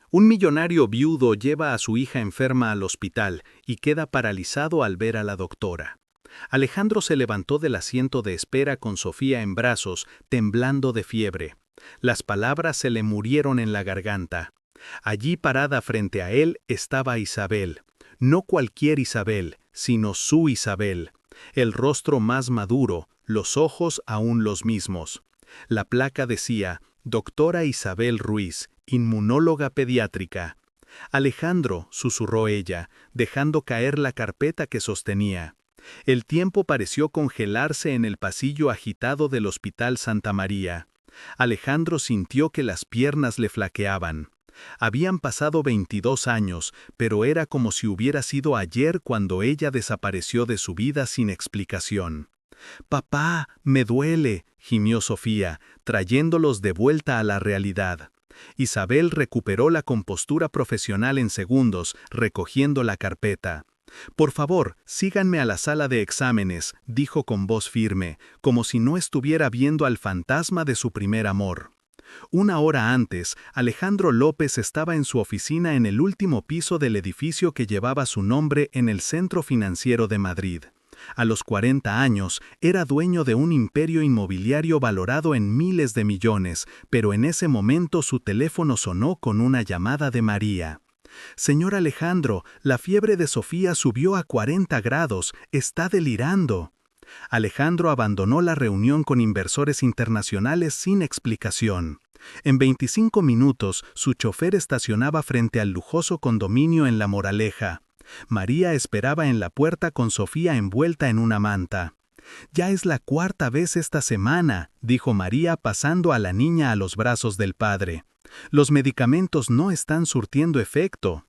Un millonario viudo lleva a su hija enferma al hospital y queda paralizado al ver a la doctora. Alejandro se levantó del asiento de espera con Sofía en brazos, temblando de fiebre. Las palabras se le murieron en la garganta. Allí parada frente a él estaba Isabel. No cualquier Isabel, sino su Isabel. El rostro más maduro, los ojos aún los mismos. La placa decía, Doctora Isabel Ruiz, inmunóloga pediátrica. Alejandro, susurró ella, dejando caer la carpeta que sostenía. El tiempo pareció congelarse en el pasillo agitado del Hospital Santa María. Alejandro sintió que las piernas le flaqueaban. Habían pasado 22 años, pero era como si hubiera sido ayer cuando ella desapareció de su vida sin explicación. «Papá, me duele», gimió Sofía, trayéndolos de vuelta a la realidad. Isabel recuperó la compostura profesional en segundos, recogiendo la carpeta. «Por favor, síganme a la sala de exámenes», dijo con voz firme, como si no estuviera viendo al fantasma de su primer amor. Una hora antes, Alejandro López estaba en su oficina en el último piso del edificio que llevaba su nombre en el Centro Financiero de Madrid. A los 40 años, era dueño de un imperio inmobiliario valorado en miles de millones, pero en ese momento su teléfono sonó con una llamada de María. «Señor Alejandro, la fiebre de Sofía subió a 40 grados, está delirando». Alejandro abandonó la reunión con inversores internacionales sin explicación. En 25 minutos, su chofer estacionaba frente al lujoso condominio en La Moraleja. María esperaba en la puerta con Sofía envuelta en una manta. «Ya es la cuarta vez esta semana», dijo María pasando a la niña a los brazos del padre. «Los medicamentos no están surtiendo efecto».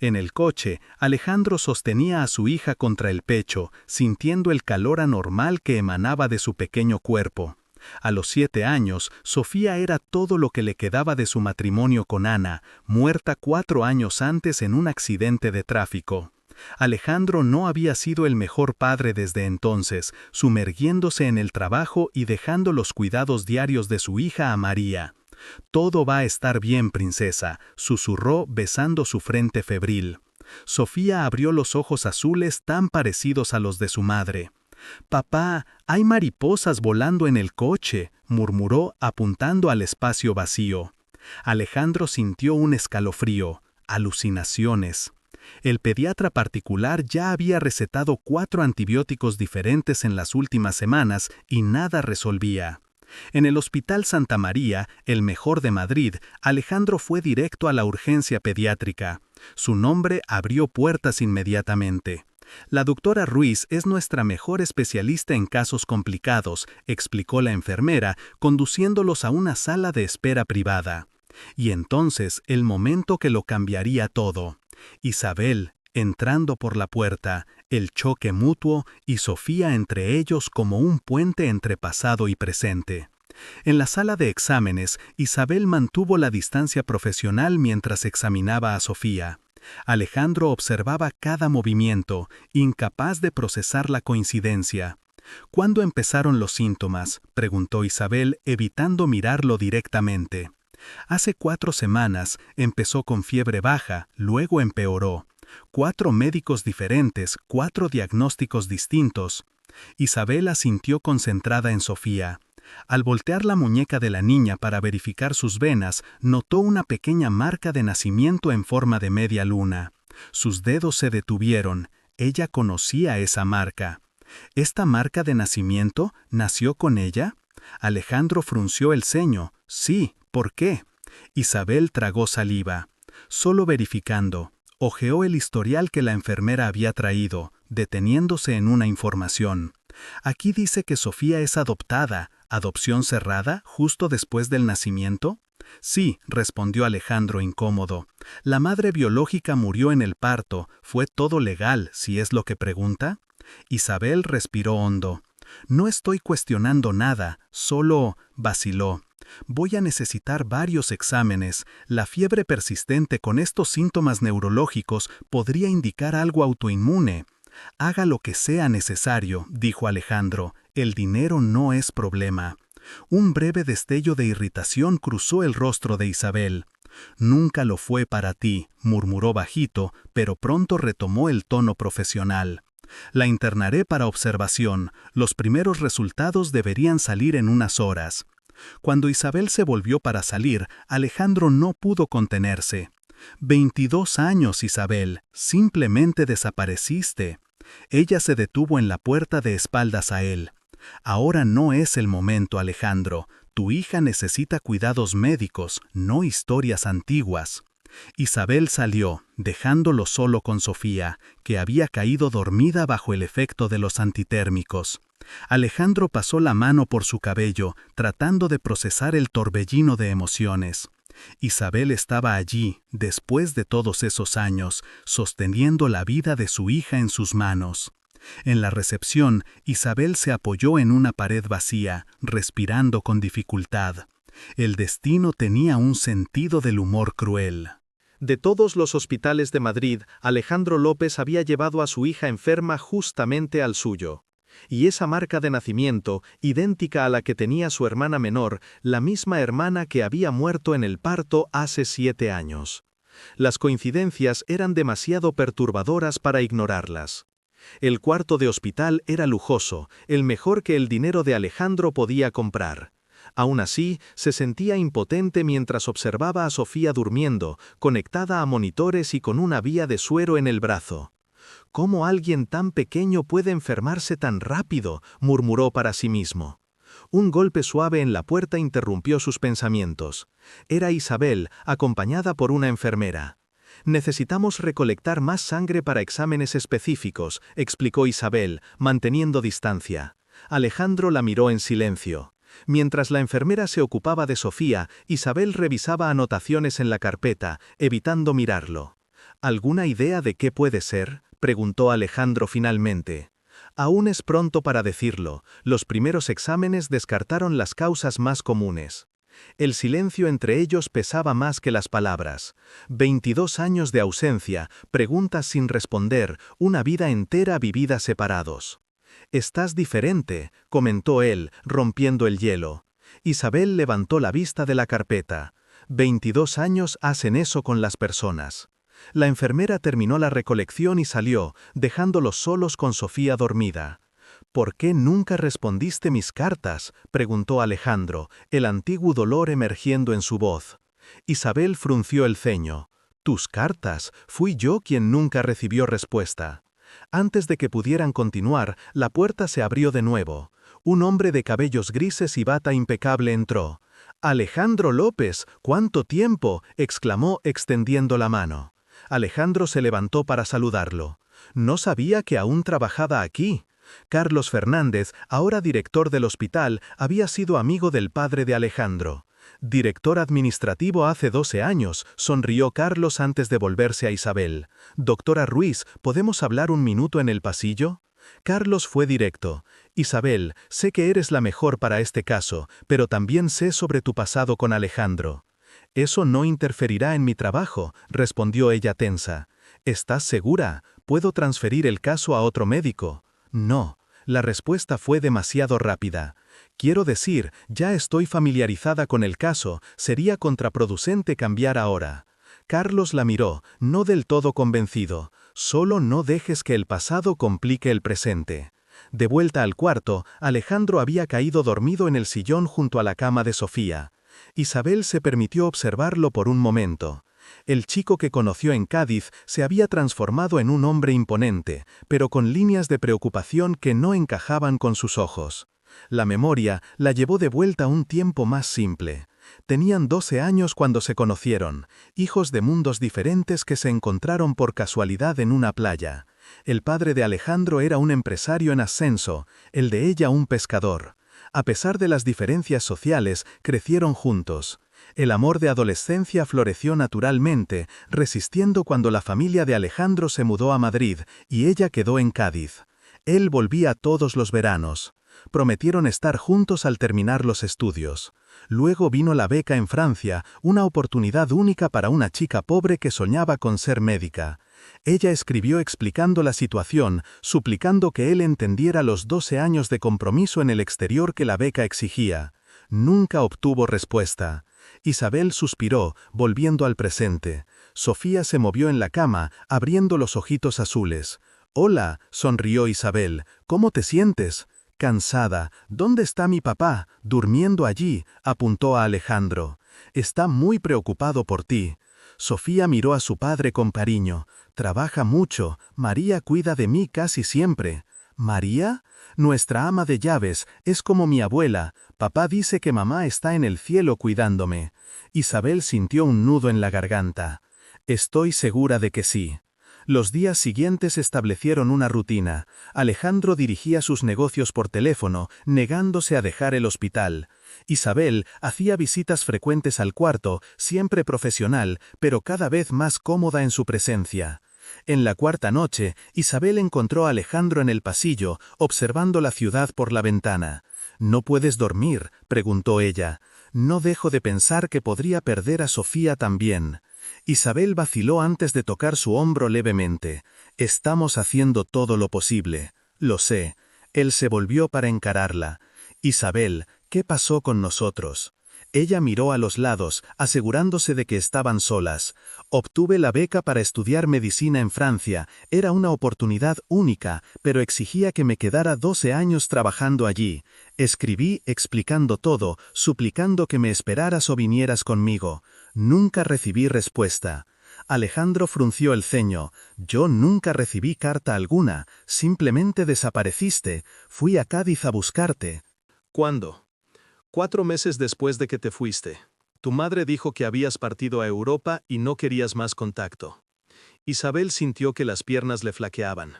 En el coche, Alejandro sostenía a su hija contra el pecho, sintiendo el calor anormal que emanaba de su pequeño cuerpo. A los 7 años, Sofía era todo lo que le quedaba de su matrimonio con Ana, muerta 4 años antes en un accidente de tráfico. Alejandro no había sido el mejor padre desde entonces, sumergiéndose en el trabajo y dejando los cuidados diarios de su hija a María. «Todo va a estar bien, princesa», susurró besando su frente febril. Sofía abrió los ojos azules tan parecidos a los de su madre. «Papá, hay mariposas volando en el coche», murmuró apuntando al espacio vacío. Alejandro sintió un escalofrío, alucinaciones. El pediatra particular ya había recetado 4 antibióticos diferentes en las últimas semanas y nada resolvía. En el Hospital Santa María, el mejor de Madrid, Alejandro fue directo a la urgencia pediátrica. Su nombre abrió puertas inmediatamente. «La doctora Ruiz es nuestra mejor especialista en casos complicados», explicó la enfermera, conduciéndolos a una sala de espera privada. Y entonces el momento que lo cambiaría todo. Isabel, entrando por la puerta, el choque mutuo y Sofía entre ellos como un puente entre pasado y presente. En la sala de exámenes, Isabel mantuvo la distancia profesional mientras examinaba a Sofía. Alejandro observaba cada movimiento, incapaz de procesar la coincidencia. «¿Cuándo empezaron los síntomas?», preguntó Isabel, evitando mirarlo directamente. «Hace 4 semanas, empezó con fiebre baja, luego empeoró. 4 médicos diferentes, 4 diagnósticos distintos». Isabel asintió concentrada en Sofía. Al voltear la muñeca de la niña para verificar sus venas, notó una pequeña marca de nacimiento en forma de media luna. Sus dedos se detuvieron. Ella conocía esa marca. ¿Esta marca de nacimiento nació con ella? Alejandro frunció el ceño. «Sí, ¿por qué?». Isabel tragó saliva. Solo verificando. Hojeó el historial que la enfermera había traído, deteniéndose en una información. «Aquí dice que Sofía es adoptada. ¿Adopción cerrada, justo después del nacimiento?». «Sí», respondió Alejandro incómodo. «La madre biológica murió en el parto. ¿Fue todo legal, si es lo que pregunta?». Isabel respiró hondo. «No estoy cuestionando nada, solo…», vaciló. «Voy a necesitar varios exámenes. La fiebre persistente con estos síntomas neurológicos podría indicar algo autoinmune». «Haga lo que sea necesario», dijo Alejandro. «El dinero no es problema». Un breve destello de irritación cruzó el rostro de Isabel. Nunca lo fue para ti, murmuró bajito, pero pronto retomó el tono profesional. La internaré para observación. Los primeros resultados deberían salir en unas horas. Cuando Isabel se volvió para salir, Alejandro no pudo contenerse. 22 años, Isabel, simplemente desapareciste. Ella se detuvo en la puerta de espaldas a él. Ahora no es el momento, Alejandro. Tu hija necesita cuidados médicos, no historias antiguas. Isabel salió, dejándolo solo con Sofía, que había caído dormida bajo el efecto de los antitérmicos. Alejandro pasó la mano por su cabello, tratando de procesar el torbellino de emociones. Isabel estaba allí, después de todos esos años, sosteniendo la vida de su hija en sus manos. En la recepción, Isabel se apoyó en una pared vacía, respirando con dificultad. El destino tenía un sentido del humor cruel. De todos los hospitales de Madrid, Alejandro López había llevado a su hija enferma justamente al suyo. Y esa marca de nacimiento, idéntica a la que tenía su hermana menor, la misma hermana que había muerto en el parto hace 7 años. Las coincidencias eran demasiado perturbadoras para ignorarlas. El cuarto de hospital era lujoso, el mejor que el dinero de Alejandro podía comprar. Aún así, se sentía impotente mientras observaba a Sofía durmiendo, conectada a monitores y con una vía de suero en el brazo. ¿Cómo alguien tan pequeño puede enfermarse tan rápido?, murmuró para sí mismo. Un golpe suave en la puerta interrumpió sus pensamientos. Era Isabel, acompañada por una enfermera. «Necesitamos recolectar más sangre para exámenes específicos», explicó Isabel, manteniendo distancia. Alejandro la miró en silencio. Mientras la enfermera se ocupaba de Sofía, Isabel revisaba anotaciones en la carpeta, evitando mirarlo. «¿Alguna idea de qué puede ser?», preguntó Alejandro finalmente. Aún es pronto para decirlo, los primeros exámenes descartaron las causas más comunes. El silencio entre ellos pesaba más que las palabras. 22 años de ausencia, preguntas sin responder, una vida entera vivida separados. «Estás diferente», comentó él, rompiendo el hielo. Isabel levantó la vista de la carpeta. 22 años hacen eso con las personas. La enfermera terminó la recolección y salió, dejándolos solos con Sofía dormida. «¿Por qué nunca respondiste mis cartas?», preguntó Alejandro, el antiguo dolor emergiendo en su voz. Isabel frunció el ceño. «¿Tus cartas? Fui yo quien nunca recibió respuesta». Antes de que pudieran continuar, la puerta se abrió de nuevo. Un hombre de cabellos grises y bata impecable entró. «Alejandro López, ¿cuánto tiempo?», exclamó extendiendo la mano. Alejandro se levantó para saludarlo. «No sabía que aún trabajaba aquí». Carlos Fernández, ahora director del hospital, había sido amigo del padre de Alejandro. «Director administrativo hace 12 años», sonrió Carlos antes de volverse a Isabel. «Doctora Ruiz, ¿podemos hablar un minuto en el pasillo?». Carlos fue directo. «Isabel, sé que eres la mejor para este caso, pero también sé sobre tu pasado con Alejandro». «Eso no interferirá en mi trabajo», respondió ella tensa. «¿Estás segura? ¿Puedo transferir el caso a otro médico?». «No». La respuesta fue demasiado rápida. «Quiero decir, ya estoy familiarizada con el caso, sería contraproducente cambiar ahora». Carlos la miró, no del todo convencido. «Solo no dejes que el pasado complique el presente». De vuelta al cuarto, Alejandro había caído dormido en el sillón junto a la cama de Sofía. Isabel se permitió observarlo por un momento. El chico que conoció en Cádiz se había transformado en un hombre imponente, pero con líneas de preocupación que no encajaban con sus ojos. La memoria la llevó de vuelta a un tiempo más simple. Tenían 12 años cuando se conocieron, hijos de mundos diferentes que se encontraron por casualidad en una playa. El padre de Alejandro era un empresario en ascenso, el de ella un pescador. A pesar de las diferencias sociales, crecieron juntos. El amor de adolescencia floreció naturalmente, resistiendo cuando la familia de Alejandro se mudó a Madrid y ella quedó en Cádiz. Él volvía todos los veranos. Prometieron estar juntos al terminar los estudios. Luego vino la beca en Francia, una oportunidad única para una chica pobre que soñaba con ser médica. Ella escribió explicando la situación, suplicando que él entendiera los 12 años de compromiso en el exterior que la beca exigía. Nunca obtuvo respuesta. Isabel suspiró, volviendo al presente. Sofía se movió en la cama, abriendo los ojitos azules. «Hola», sonrió Isabel, «¿cómo te sientes?» «Cansada. ¿Dónde está mi papá?» «Durmiendo allí», apuntó a Alejandro. «Está muy preocupado por ti». Sofía miró a su padre con cariño. «Trabaja mucho. María cuida de mí casi siempre». «¿María?» «Nuestra ama de llaves, es como mi abuela. Papá dice que mamá está en el cielo cuidándome». Isabel sintió un nudo en la garganta. «Estoy segura de que sí». Los días siguientes establecieron una rutina. Alejandro dirigía sus negocios por teléfono, negándose a dejar el hospital. Isabel hacía visitas frecuentes al cuarto, siempre profesional, pero cada vez más cómoda en su presencia. En la cuarta noche, Isabel encontró a Alejandro en el pasillo, observando la ciudad por la ventana. «¿No puedes dormir?», preguntó ella. «No dejo de pensar que podría perder a Sofía también». Isabel vaciló antes de tocar su hombro levemente. «Estamos haciendo todo lo posible». «Lo sé». Él se volvió para encararla. «Isabel, ¿qué pasó con nosotros?» Ella miró a los lados, asegurándose de que estaban solas. «Obtuve la beca para estudiar medicina en Francia. Era una oportunidad única, pero exigía que me quedara 12 años trabajando allí. Escribí explicando todo, suplicando que me esperaras o vinieras conmigo. Nunca recibí respuesta». Alejandro frunció el ceño. «Yo nunca recibí carta alguna. Simplemente desapareciste. Fui a Cádiz a buscarte». ¿Cuándo? 4 meses después de que te fuiste. Tu madre dijo que habías partido a Europa y no querías más contacto. Isabel sintió que las piernas le flaqueaban.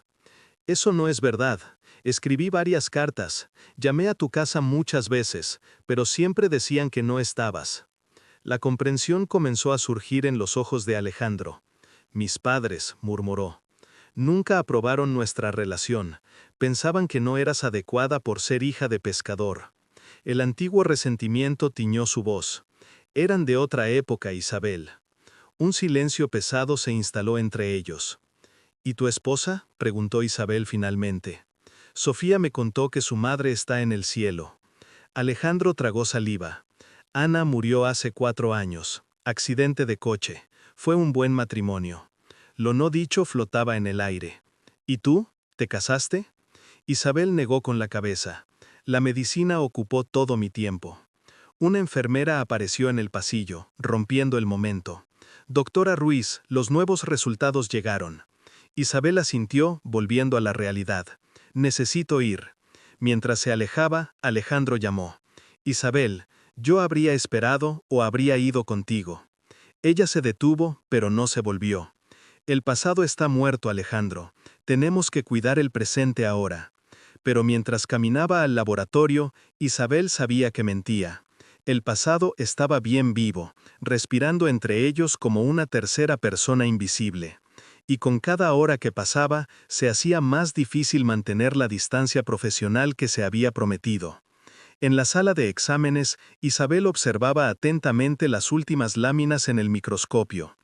Eso no es verdad. Escribí varias cartas. Llamé a tu casa muchas veces, pero siempre decían que no estabas. La comprensión comenzó a surgir en los ojos de Alejandro. Mis padres, murmuró. Nunca aprobaron nuestra relación. Pensaban que no eras adecuada por ser hija de pescador. El antiguo resentimiento tiñó su voz. Eran de otra época, Isabel. Un silencio pesado se instaló entre ellos. ¿Y tu esposa?, preguntó Isabel finalmente. Sofía me contó que su madre está en el cielo. Alejandro tragó saliva. Ana murió hace 4 años. Accidente de coche. Fue un buen matrimonio. Lo no dicho flotaba en el aire. ¿Y tú? ¿Te casaste? Isabel negó con la cabeza. La medicina ocupó todo mi tiempo. Una enfermera apareció en el pasillo, rompiendo el momento. «Doctora Ruiz, los nuevos resultados llegaron». Isabel asintió, volviendo a la realidad. «Necesito ir». Mientras se alejaba, Alejandro llamó. «Isabel, yo habría esperado o habría ido contigo». Ella se detuvo, pero no se volvió. «El pasado está muerto, Alejandro. Tenemos que cuidar el presente ahora». Pero mientras caminaba al laboratorio, Isabel sabía que mentía. El pasado estaba bien vivo, respirando entre ellos como una tercera persona invisible. Y con cada hora que pasaba, se hacía más difícil mantener la distancia profesional que se había prometido. En la sala de exámenes, Isabel observaba atentamente las últimas láminas en el microscopio.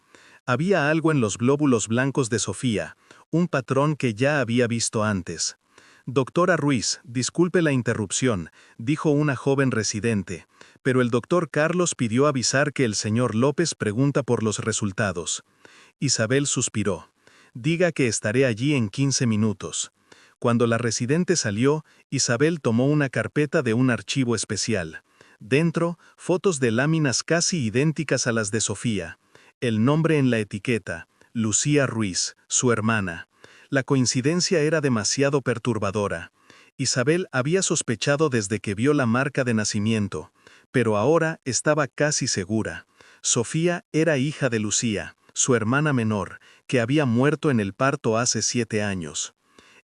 Había algo en los glóbulos blancos de Sofía, un patrón que ya había visto antes. «Doctora Ruiz, disculpe la interrupción», dijo una joven residente, pero el doctor Carlos pidió avisar que el señor López pregunta por los resultados. Isabel suspiró. «Diga que estaré allí en 15 minutos». Cuando la residente salió, Isabel tomó una carpeta de un archivo especial. Dentro, fotos de láminas casi idénticas a las de Sofía. El nombre en la etiqueta, Lucía Ruiz, su hermana. La coincidencia era demasiado perturbadora. Isabel había sospechado desde que vio la marca de nacimiento, pero ahora estaba casi segura. Sofía era hija de Lucía, su hermana menor, que había muerto en el parto hace 7 años.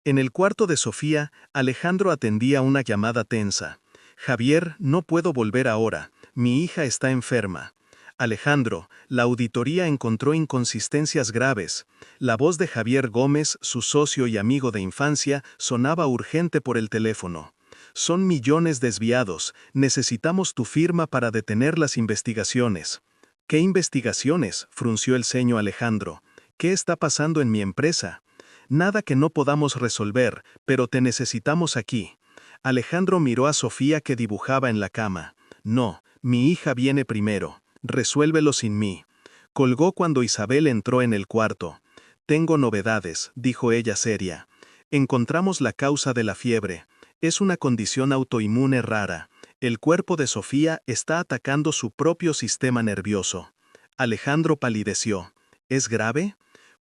En el cuarto de Sofía, Alejandro atendía una llamada tensa. «Javier, no puedo volver ahora. Mi hija está enferma». «Alejandro, la auditoría encontró inconsistencias graves». La voz de Javier Gómez, su socio y amigo de infancia, sonaba urgente por el teléfono. «Son millones desviados. Necesitamos tu firma para detener las investigaciones». «¿Qué investigaciones?», frunció el ceño Alejandro. «¿Qué está pasando en mi empresa?» «Nada que no podamos resolver, pero te necesitamos aquí». Alejandro miró a Sofía que dibujaba en la cama. «No, mi hija viene primero». Resuélvelo sin mí. Colgó cuando Isabel entró en el cuarto. Tengo novedades, dijo ella seria. Encontramos la causa de la fiebre. Es una condición autoinmune rara. El cuerpo de Sofía está atacando su propio sistema nervioso. Alejandro palideció. ¿Es grave?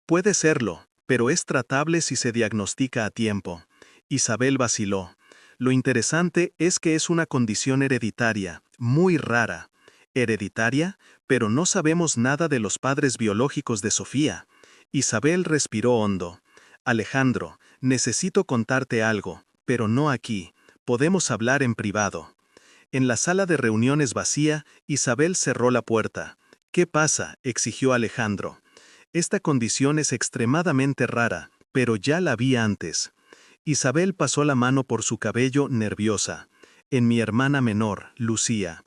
Puede serlo, pero es tratable si se diagnostica a tiempo. Isabel vaciló. Lo interesante es que es una condición hereditaria, muy rara. Hereditaria, pero no sabemos nada de los padres biológicos de Sofía. Isabel respiró hondo. Alejandro, necesito contarte algo, pero no aquí. Podemos hablar en privado. En la sala de reuniones vacía, Isabel cerró la puerta. ¿Qué pasa?, exigió Alejandro. Esta condición es extremadamente rara, pero ya la vi antes. Isabel pasó la mano por su cabello nerviosa. En mi hermana menor, Lucía.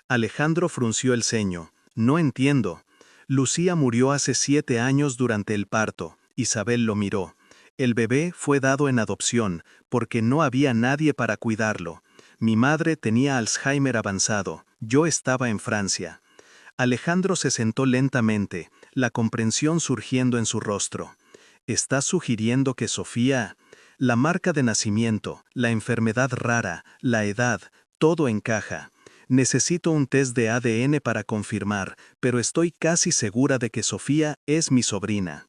Alejandro frunció el ceño. No entiendo. Lucía murió hace 7 años durante el parto. Isabel lo miró. El bebé fue dado en adopción, porque no había nadie para cuidarlo. Mi madre tenía Alzheimer avanzado. Yo estaba en Francia. Alejandro se sentó lentamente, la comprensión surgiendo en su rostro. ¿Estás sugiriendo que Sofía... La marca de nacimiento, la enfermedad rara, la edad, todo encaja. Necesito un test de ADN para confirmar, pero estoy casi segura de que Sofía es mi sobrina.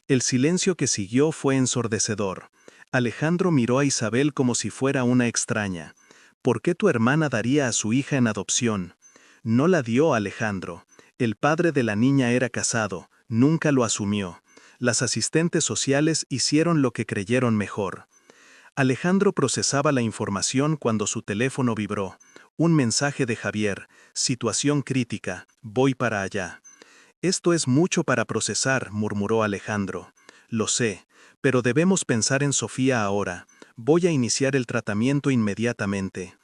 El silencio que siguió fue ensordecedor. Alejandro miró a Isabel como si fuera una extraña. ¿Por qué tu hermana daría a su hija en adopción? No la dio Alejandro. El padre de la niña era casado, nunca lo asumió. Las asistentes sociales hicieron lo que creyeron mejor. Alejandro procesaba la información cuando su teléfono vibró. Un mensaje de Javier. Situación crítica. Voy para allá. Esto es mucho para procesar, murmuró Alejandro. Lo sé, pero debemos pensar en Sofía ahora. Voy a iniciar el tratamiento inmediatamente.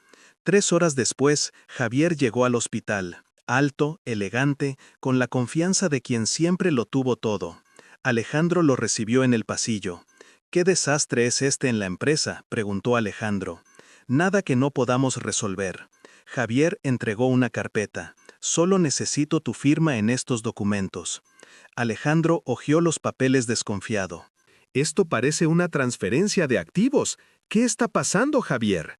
3 horas después, Javier llegó al hospital. Alto, elegante, con la confianza de quien siempre lo tuvo todo. Alejandro lo recibió en el pasillo. ¿Qué desastre es este en la empresa?, preguntó Alejandro. Nada que no podamos resolver. Javier entregó una carpeta. Solo necesito tu firma en estos documentos. Alejandro hojeó los papeles desconfiado. Esto parece una transferencia de activos. ¿Qué está pasando, Javier?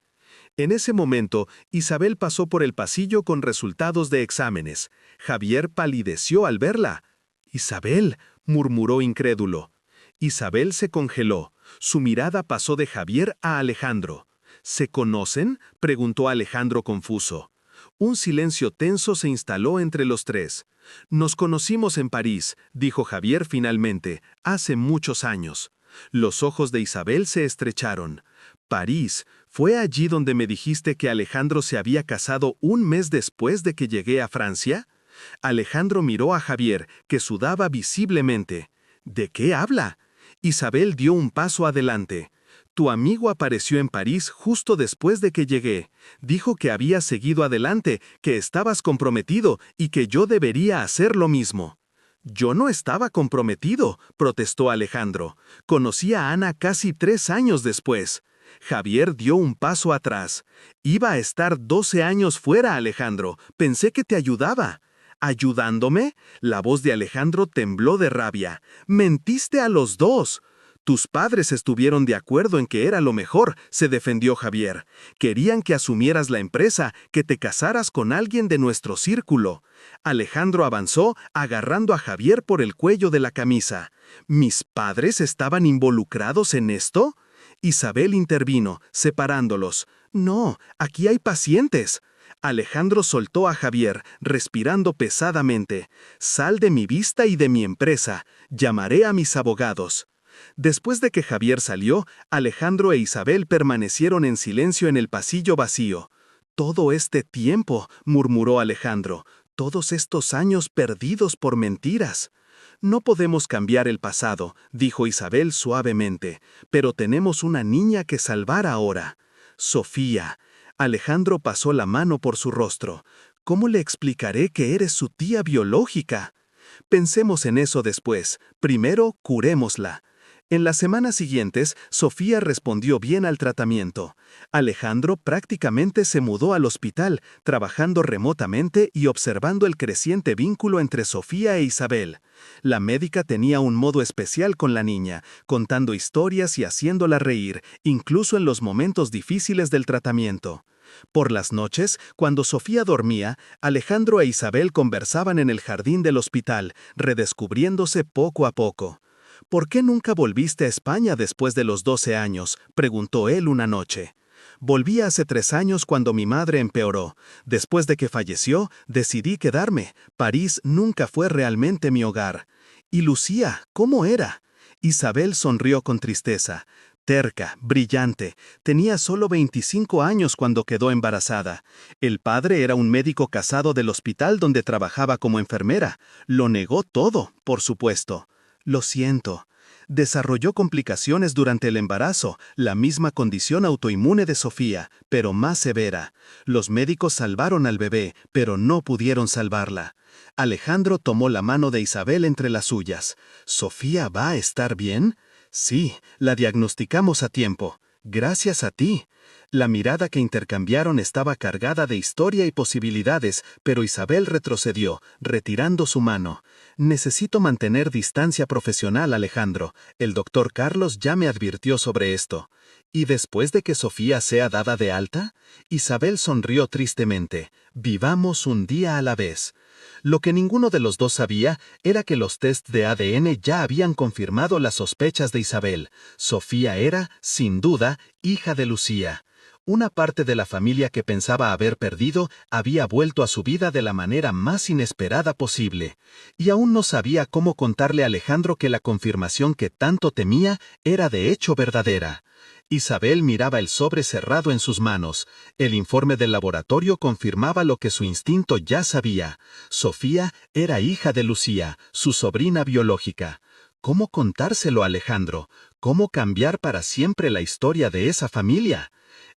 En ese momento, Isabel pasó por el pasillo con resultados de exámenes. Javier palideció al verla. «Isabel», murmuró incrédulo. Isabel se congeló. Su mirada pasó de Javier a Alejandro. ¿Se conocen?, preguntó Alejandro confuso. Un silencio tenso se instaló entre los tres. «Nos conocimos en París», dijo Javier finalmente, «hace muchos años». Los ojos de Isabel se estrecharon. «París, ¿fue allí donde me dijiste que Alejandro se había casado un mes después de que llegué a Francia?» Alejandro miró a Javier, que sudaba visiblemente. ¿De qué habla? Isabel dio un paso adelante. Tu amigo apareció en París justo después de que llegué. Dijo que habías seguido adelante, que estabas comprometido y que yo debería hacer lo mismo. Yo no estaba comprometido, protestó Alejandro. Conocí a Ana casi 3 años después. Javier dio un paso atrás. Iba a estar 12 años fuera, Alejandro. Pensé que te ayudaba. ¿Ayudándome? La voz de Alejandro tembló de rabia. Mentiste a los dos. Tus padres estuvieron de acuerdo en que era lo mejor, se defendió Javier. Querían que asumieras la empresa, que te casaras con alguien de nuestro círculo. Alejandro avanzó, agarrando a Javier por el cuello de la camisa. ¿Mis padres estaban involucrados en esto? Isabel intervino, separándolos. No, aquí hay pacientes. Alejandro soltó a Javier, respirando pesadamente. Sal de mi vista y de mi empresa. Llamaré a mis abogados. Después de que Javier salió, Alejandro e Isabel permanecieron en silencio en el pasillo vacío. Todo este tiempo, murmuró Alejandro, todos estos años perdidos por mentiras. No podemos cambiar el pasado, dijo Isabel suavemente, pero tenemos una niña que salvar ahora. Sofía. Alejandro pasó la mano por su rostro. ¿Cómo le explicaré que eres su tía biológica? Pensemos en eso después. Primero, curémosla. En las semanas siguientes, Sofía respondió bien al tratamiento. Alejandro prácticamente se mudó al hospital, trabajando remotamente y observando el creciente vínculo entre Sofía e Isabel. La médica tenía un modo especial con la niña, contando historias y haciéndola reír, incluso en los momentos difíciles del tratamiento. Por las noches, cuando Sofía dormía, Alejandro e Isabel conversaban en el jardín del hospital, redescubriéndose poco a poco. «¿Por qué nunca volviste a España después de los 12 años?», preguntó él una noche. «Volví hace 3 años cuando mi madre empeoró. Después de que falleció, decidí quedarme. París nunca fue realmente mi hogar». «¿Y Lucía, cómo era?». Isabel sonrió con tristeza. Terca, brillante, tenía solo 25 años cuando quedó embarazada. El padre era un médico casado del hospital donde trabajaba como enfermera. Lo negó todo, por supuesto. «Lo siento». Desarrolló complicaciones durante el embarazo, la misma condición autoinmune de Sofía, pero más severa. Los médicos salvaron al bebé, pero no pudieron salvarla. Alejandro tomó la mano de Isabel entre las suyas. «¿Sofía va a estar bien?». «Sí, la diagnosticamos a tiempo. Gracias a ti». La mirada que intercambiaron estaba cargada de historia y posibilidades, pero Isabel retrocedió, retirando su mano. «Necesito mantener distancia profesional, Alejandro. El doctor Carlos ya me advirtió sobre esto». «¿Y después de que Sofía sea dada de alta?». Isabel sonrió tristemente. «Vivamos un día a la vez». Lo que ninguno de los dos sabía era que los tests de ADN ya habían confirmado las sospechas de Isabel. Sofía era, sin duda, hija de Lucía. Una parte de la familia que pensaba haber perdido había vuelto a su vida de la manera más inesperada posible. Y aún no sabía cómo contarle a Alejandro que la confirmación que tanto temía era de hecho verdadera. Isabel miraba el sobre cerrado en sus manos. El informe del laboratorio confirmaba lo que su instinto ya sabía. Sofía era hija de Lucía, su sobrina biológica. ¿Cómo contárselo a Alejandro? ¿Cómo cambiar para siempre la historia de esa familia?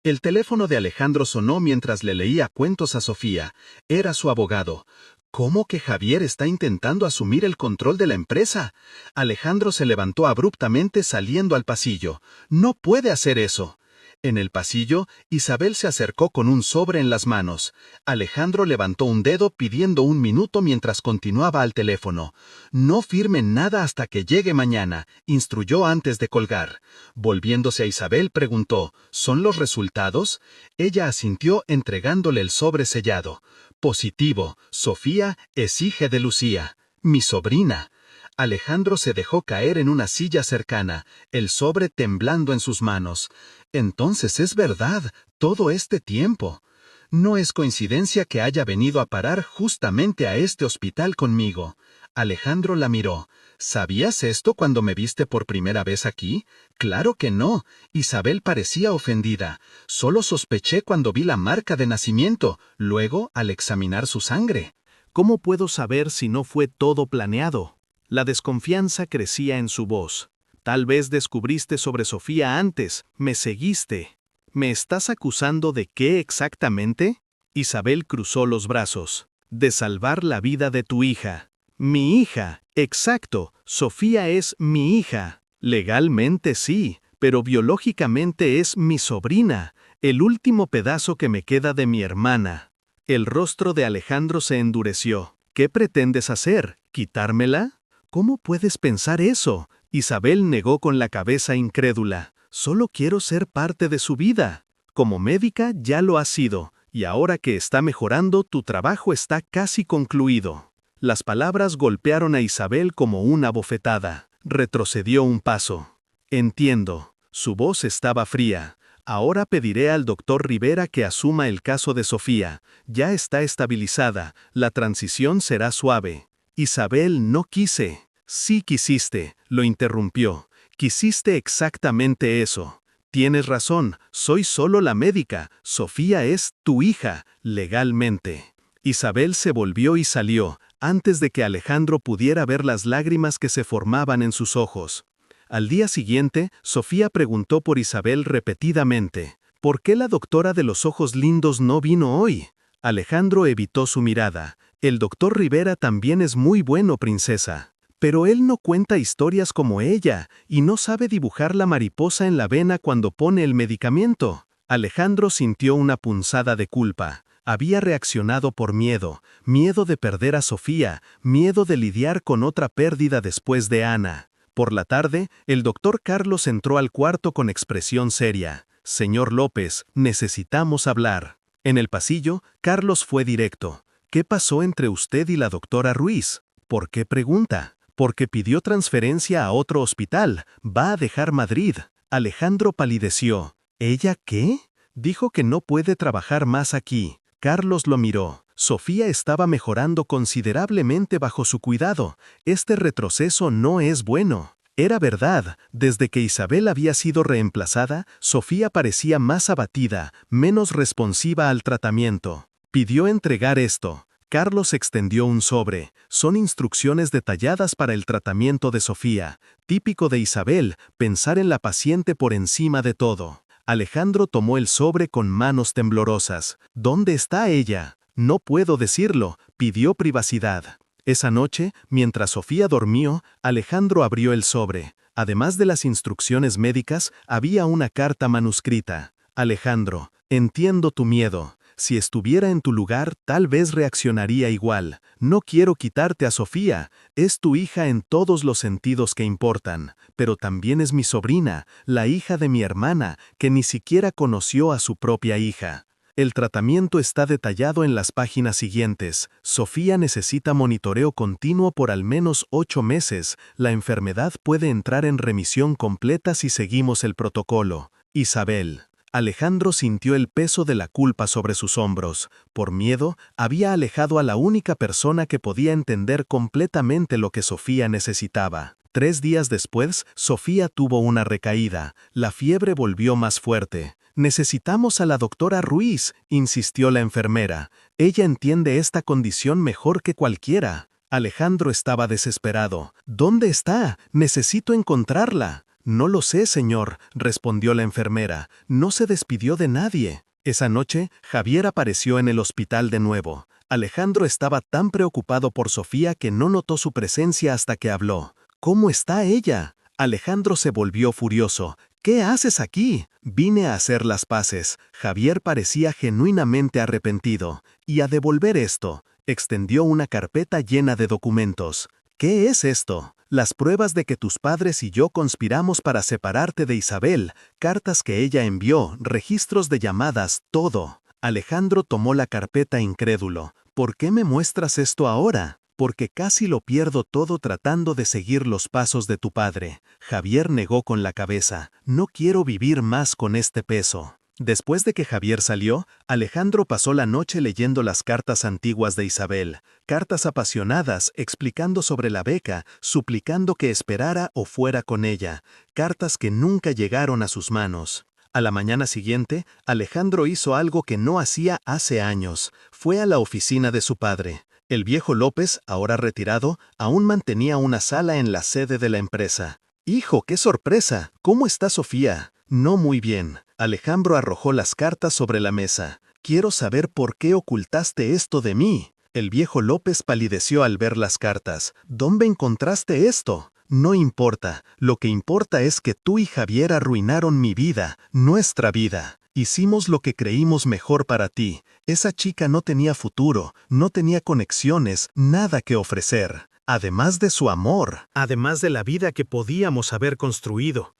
El teléfono de Alejandro sonó mientras le leía cuentos a Sofía. Era su abogado. ¿Cómo que Javier está intentando asumir el control de la empresa? Alejandro se levantó abruptamente saliendo al pasillo. «No puede hacer eso». En el pasillo, Isabel se acercó con un sobre en las manos. Alejandro levantó un dedo pidiendo 1 minuto mientras continuaba al teléfono. «No firmen nada hasta que llegue mañana», instruyó antes de colgar. Volviéndose a Isabel, preguntó: «¿Son los resultados?». Ella asintió entregándole el sobre sellado. «Positivo. Sofía es hija de Lucía, mi sobrina». Alejandro se dejó caer en una silla cercana, el sobre temblando en sus manos. «Entonces es verdad, todo este tiempo. No es coincidencia que haya venido a parar justamente a este hospital conmigo». Alejandro la miró. «¿Sabías esto cuando me viste por primera vez aquí?». «Claro que no». Isabel parecía ofendida. «Solo sospeché cuando vi la marca de nacimiento, luego al examinar su sangre». «¿Cómo puedo saber si no fue todo planeado?». La desconfianza crecía en su voz. «Tal vez descubriste sobre Sofía antes, me seguiste». «¿Me estás acusando de qué exactamente?». Isabel cruzó los brazos. «De salvar la vida de tu hija». «Mi hija, exacto, Sofía es mi hija». «Legalmente sí, pero biológicamente es mi sobrina, el último pedazo que me queda de mi hermana». El rostro de Alejandro se endureció. «¿Qué pretendes hacer? ¿Quitármela?». «¿Cómo puedes pensar eso?». Isabel negó con la cabeza incrédula. «Solo quiero ser parte de su vida. Como médica ya lo has sido, y ahora que está mejorando, tu trabajo está casi concluido». Las palabras golpearon a Isabel como una bofetada. Retrocedió un paso. «Entiendo». Su voz estaba fría. «Ahora pediré al doctor Rivera que asuma el caso de Sofía. Ya está estabilizada, la transición será suave». «Isabel, no quise». «Sí quisiste», lo interrumpió. «Quisiste exactamente eso. Tienes razón, soy solo la médica. Sofía es tu hija, legalmente». Isabel se volvió y salió, antes de que Alejandro pudiera ver las lágrimas que se formaban en sus ojos. Al día siguiente, Sofía preguntó por Isabel repetidamente. «¿Por qué la doctora de los ojos lindos no vino hoy?». Alejandro evitó su mirada. «El doctor Rivera también es muy bueno, princesa». Pero él no cuenta historias como ella y no sabe dibujar la mariposa en la vena cuando pone el medicamento. Alejandro sintió una punzada de culpa. Había reaccionado por miedo, miedo de perder a Sofía, miedo de lidiar con otra pérdida después de Ana. Por la tarde, el doctor Carlos entró al cuarto con expresión seria. «Señor López, necesitamos hablar». En el pasillo, Carlos fue directo. «¿Qué pasó entre usted y la doctora Ruiz? ¿Por qué pregunta?» «Porque pidió transferencia a otro hospital. Va a dejar Madrid». Alejandro palideció. ¿Ella qué? Dijo que no puede trabajar más aquí. Carlos lo miró. Sofía estaba mejorando considerablemente bajo su cuidado. Este retroceso no es bueno. Era verdad, desde que Isabel había sido reemplazada, Sofía parecía más abatida, menos responsiva al tratamiento. Pidió entregar esto. Carlos extendió un sobre. Son instrucciones detalladas para el tratamiento de Sofía. Típico de Isabel, pensar en la paciente por encima de todo. Alejandro tomó el sobre con manos temblorosas. ¿Dónde está ella? No puedo decirlo. Pidió privacidad. Esa noche, mientras Sofía dormía, Alejandro abrió el sobre. Además de las instrucciones médicas, había una carta manuscrita. Alejandro, entiendo tu miedo. Si estuviera en tu lugar, tal vez reaccionaría igual. No quiero quitarte a Sofía. Es tu hija en todos los sentidos que importan. Pero también es mi sobrina, la hija de mi hermana, que ni siquiera conoció a su propia hija. El tratamiento está detallado en las páginas siguientes. Sofía necesita monitoreo continuo por al menos 8 meses. La enfermedad puede entrar en remisión completa si seguimos el protocolo. Isabel. Alejandro sintió el peso de la culpa sobre sus hombros. Por miedo, había alejado a la única persona que podía entender completamente lo que Sofía necesitaba. 3 días después, Sofía tuvo una recaída. La fiebre volvió más fuerte. «Necesitamos a la doctora Ruiz», insistió la enfermera. «Ella entiende esta condición mejor que cualquiera». Alejandro estaba desesperado. «¿Dónde está? Necesito encontrarla». «No lo sé, señor», respondió la enfermera. «No se despidió de nadie». Esa noche, Javier apareció en el hospital de nuevo. Alejandro estaba tan preocupado por Sofía que no notó su presencia hasta que habló. «¿Cómo está ella?» Alejandro se volvió furioso. «¿Qué haces aquí?» «Vine a hacer las paces». Javier parecía genuinamente arrepentido. «Y a devolver esto». Extendió una carpeta llena de documentos. «¿Qué es esto?» «Las pruebas de que tus padres y yo conspiramos para separarte de Isabel, cartas que ella envió, registros de llamadas, todo». Alejandro tomó la carpeta incrédulo. «¿Por qué me muestras esto ahora?» «Porque casi lo pierdo todo tratando de seguir los pasos de tu padre». Javier negó con la cabeza. «No quiero vivir más con este peso». Después de que Javier salió, Alejandro pasó la noche leyendo las cartas antiguas de Isabel, cartas apasionadas explicando sobre la beca, suplicando que esperara o fuera con ella, cartas que nunca llegaron a sus manos. A la mañana siguiente, Alejandro hizo algo que no hacía hace años. Fue a la oficina de su padre. El viejo López, ahora retirado, aún mantenía una sala en la sede de la empresa. «Hijo, qué sorpresa. ¿Cómo está Sofía?» «No muy bien». Alejandro arrojó las cartas sobre la mesa. «Quiero saber por qué ocultaste esto de mí». El viejo López palideció al ver las cartas. «¿Dónde encontraste esto?» «No importa. Lo que importa es que tú y Javier arruinaron mi vida, nuestra vida. Hicimos lo que creímos mejor para ti. Esa chica no tenía futuro, no tenía conexiones, nada que ofrecer. Además de su amor. Además de la vida que podíamos haber construido».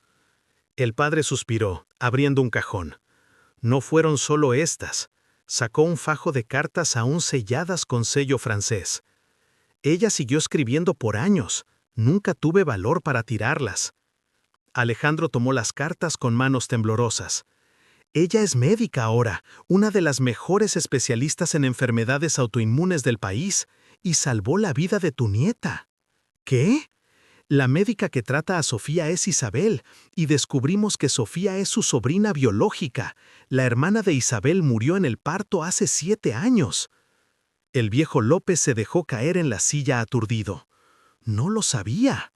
El padre suspiró, abriendo un cajón. No fueron solo estas. Sacó un fajo de cartas aún selladas con sello francés. Ella siguió escribiendo por años. Nunca tuve valor para tirarlas. Alejandro tomó las cartas con manos temblorosas. «Ella es médica ahora, una de las mejores especialistas en enfermedades autoinmunes del país, y salvó la vida de tu nieta». «¿Qué?» «La médica que trata a Sofía es Isabel, y descubrimos que Sofía es su sobrina biológica. La hermana de Isabel murió en el parto hace 7 años». El viejo López se dejó caer en la silla aturdido. «No lo sabía».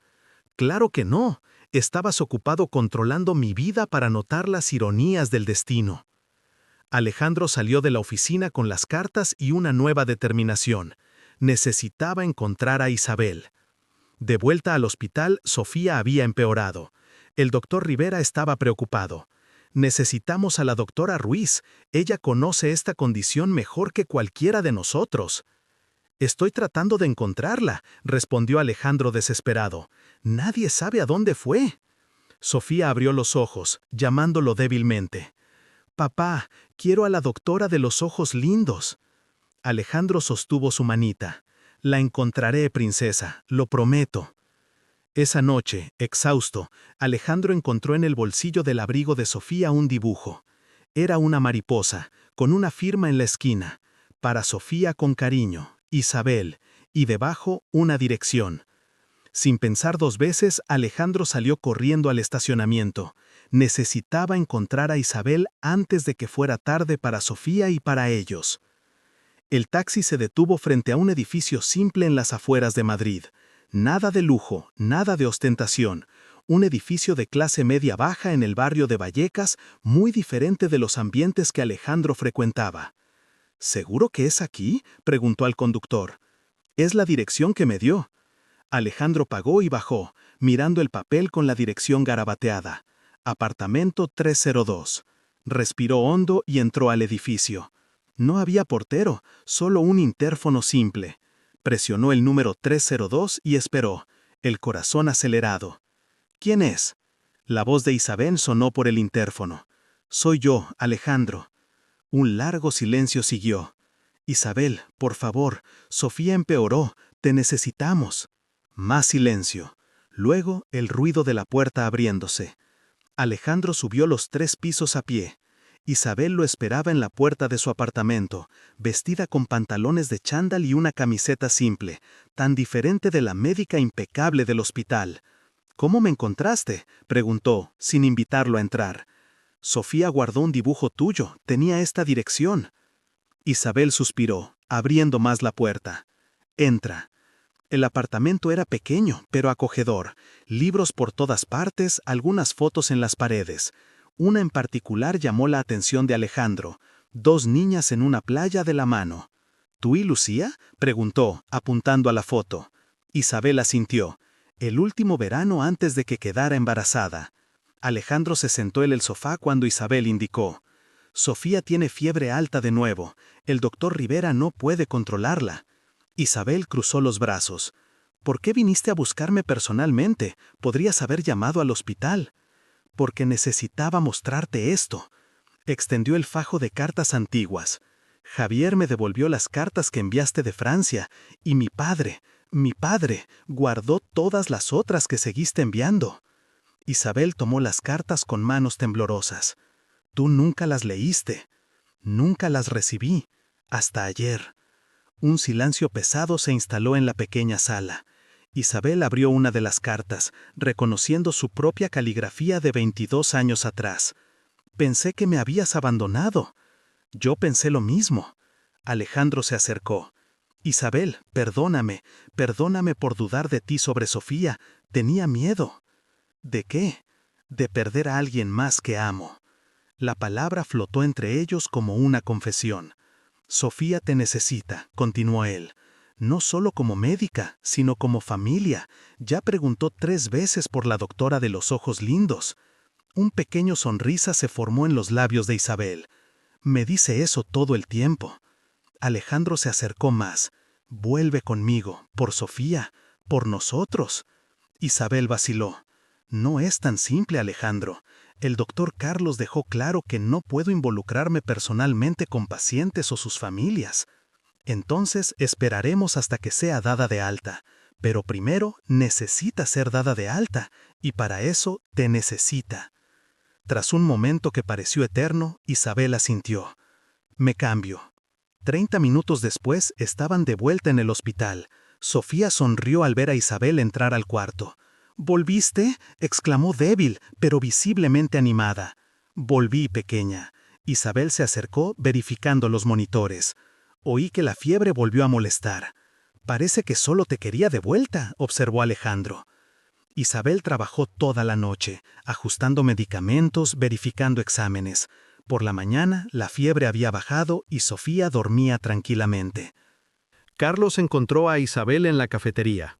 «Claro que no. Estabas ocupado controlando mi vida para notar las ironías del destino». Alejandro salió de la oficina con las cartas y una nueva determinación. Necesitaba encontrar a Isabel. De vuelta al hospital, Sofía había empeorado. El doctor Rivera estaba preocupado. Necesitamos a la doctora Ruiz. Ella conoce esta condición mejor que cualquiera de nosotros. Estoy tratando de encontrarla, respondió Alejandro desesperado. Nadie sabe a dónde fue. Sofía abrió los ojos, llamándolo débilmente. Papá, quiero a la doctora de los ojos lindos. Alejandro sostuvo su manita. La encontraré, princesa, lo prometo. Esa noche, exhausto, Alejandro encontró en el bolsillo del abrigo de Sofía un dibujo. Era una mariposa, con una firma en la esquina. Para Sofía con cariño, Isabel, y debajo una dirección. Sin pensar dos veces, Alejandro salió corriendo al estacionamiento. Necesitaba encontrar a Isabel antes de que fuera tarde para Sofía y para ellos. El taxi se detuvo frente a un edificio simple en las afueras de Madrid. Nada de lujo, nada de ostentación. Un edificio de clase media-baja en el barrio de Vallecas, muy diferente de los ambientes que Alejandro frecuentaba. ¿Seguro que es aquí?, preguntó al conductor. Es la dirección que me dio. Alejandro pagó y bajó, mirando el papel con la dirección garabateada. Apartamento 302. Respiró hondo y entró al edificio. No había portero, solo un interfono simple. Presionó el número 302 y esperó, el corazón acelerado. ¿Quién es? La voz de Isabel sonó por el interfono. Soy yo, Alejandro. Un largo silencio siguió. Isabel, por favor, Sofía empeoró, te necesitamos. Más silencio. Luego el ruido de la puerta abriéndose. Alejandro subió los 3 pisos a pie. Isabel lo esperaba en la puerta de su apartamento, vestida con pantalones de chándal y una camiseta simple, tan diferente de la médica impecable del hospital. ¿Cómo me encontraste?, preguntó, sin invitarlo a entrar. Sofía guardó un dibujo tuyo, tenía esta dirección. Isabel suspiró, abriendo más la puerta. Entra. El apartamento era pequeño, pero acogedor. Libros por todas partes, algunas fotos en las paredes. Una en particular llamó la atención de Alejandro. 2 niñas en una playa de la mano. ¿Tú y Lucía?, preguntó, apuntando a la foto. Isabel asintió. El último verano antes de que quedara embarazada. Alejandro se sentó en el sofá cuando Isabel indicó. Sofía tiene fiebre alta de nuevo. El doctor Rivera no puede controlarla. Isabel cruzó los brazos. ¿Por qué viniste a buscarme personalmente? Podrías haber llamado al hospital. Porque necesitaba mostrarte esto. Extendió el fajo de cartas antiguas. Javier me devolvió las cartas que enviaste de Francia, y mi padre, guardó todas las otras que seguiste enviando. Isabel tomó las cartas con manos temblorosas. Tú nunca las leíste. Nunca las recibí. Hasta ayer. Un silencio pesado se instaló en la pequeña sala. Isabel abrió una de las cartas, reconociendo su propia caligrafía de 22 años atrás. Pensé que me habías abandonado. Yo pensé lo mismo. Alejandro se acercó. Isabel, perdóname por dudar de ti sobre Sofía. Tenía miedo. ¿De qué? De perder a alguien más que amo. La palabra flotó entre ellos como una confesión. Sofía te necesita, continuó él. No solo como médica, sino como familia. Ya preguntó 3 veces por la doctora de los ojos lindos. Un pequeño sonrisa se formó en los labios de Isabel. Me dice eso todo el tiempo. Alejandro se acercó más. Vuelve conmigo, por Sofía, por nosotros. Isabel vaciló. No es tan simple, Alejandro. El doctor Carlos dejó claro que no puedo involucrarme personalmente con pacientes o sus familias. Entonces esperaremos hasta que sea dada de alta. Pero primero necesita ser dada de alta, y para eso te necesita. Tras un momento que pareció eterno, Isabel asintió. Me cambio. 30 minutos después estaban de vuelta en el hospital. Sofía sonrió al ver a Isabel entrar al cuarto. ¿Volviste?, exclamó débil, pero visiblemente animada. Volví, pequeña. Isabel se acercó, verificando los monitores. Oí que la fiebre volvió a molestar. Parece que solo te quería de vuelta, observó Alejandro. Isabel trabajó toda la noche, ajustando medicamentos, verificando exámenes. Por la mañana, la fiebre había bajado y Sofía dormía tranquilamente. Carlos encontró a Isabel en la cafetería.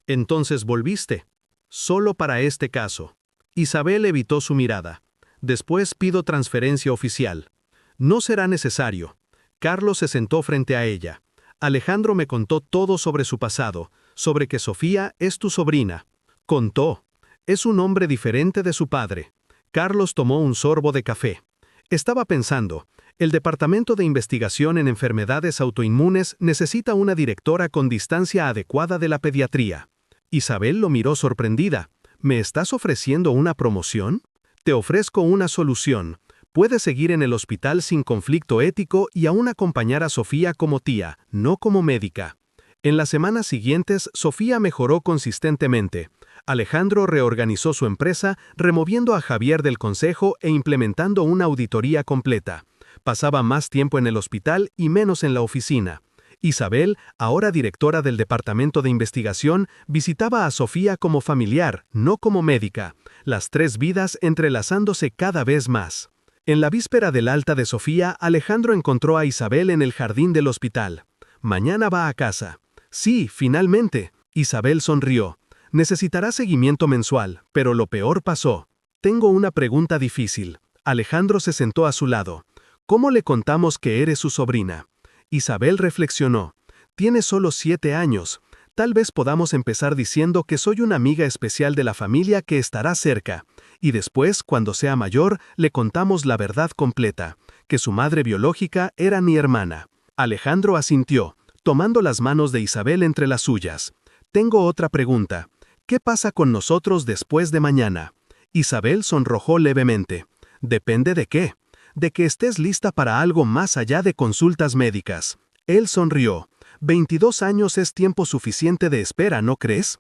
Entonces volviste. Solo para este caso. Isabel evitó su mirada. Después pido transferencia oficial. No será necesario. Carlos se sentó frente a ella. Alejandro me contó todo sobre su pasado, sobre que Sofía es tu sobrina. Contó. Es un hombre diferente de su padre. Carlos tomó un sorbo de café. Estaba pensando, el Departamento de Investigación en Enfermedades Autoinmunes necesita una directora con distancia adecuada de la pediatría. Isabel lo miró sorprendida. ¿Me estás ofreciendo una promoción? Te ofrezco una solución. Puedes seguir en el hospital sin conflicto ético y aún acompañar a Sofía como tía, no como médica. En las semanas siguientes, Sofía mejoró consistentemente. Alejandro reorganizó su empresa, removiendo a Javier del consejo e implementando una auditoría completa. Pasaba más tiempo en el hospital y menos en la oficina. Isabel, ahora directora del Departamento de Investigación, visitaba a Sofía como familiar, no como médica, las tres vidas entrelazándose cada vez más. En la víspera del alta de Sofía, Alejandro encontró a Isabel en el jardín del hospital. Mañana va a casa. Sí, finalmente. Isabel sonrió. Necesitará seguimiento mensual, pero lo peor pasó. Tengo una pregunta difícil. Alejandro se sentó a su lado. ¿Cómo le contamos que eres su sobrina? Isabel reflexionó. Tiene solo 7 años. Tal vez podamos empezar diciendo que soy una amiga especial de la familia que estará cerca. Y después, cuando sea mayor, le contamos la verdad completa, que su madre biológica era mi hermana. Alejandro asintió, tomando las manos de Isabel entre las suyas. Tengo otra pregunta. ¿Qué pasa con nosotros después de mañana? Isabel sonrojó levemente. Depende de qué. De que estés lista para algo más allá de consultas médicas. Él sonrió. 22 años es tiempo suficiente de espera, ¿no crees?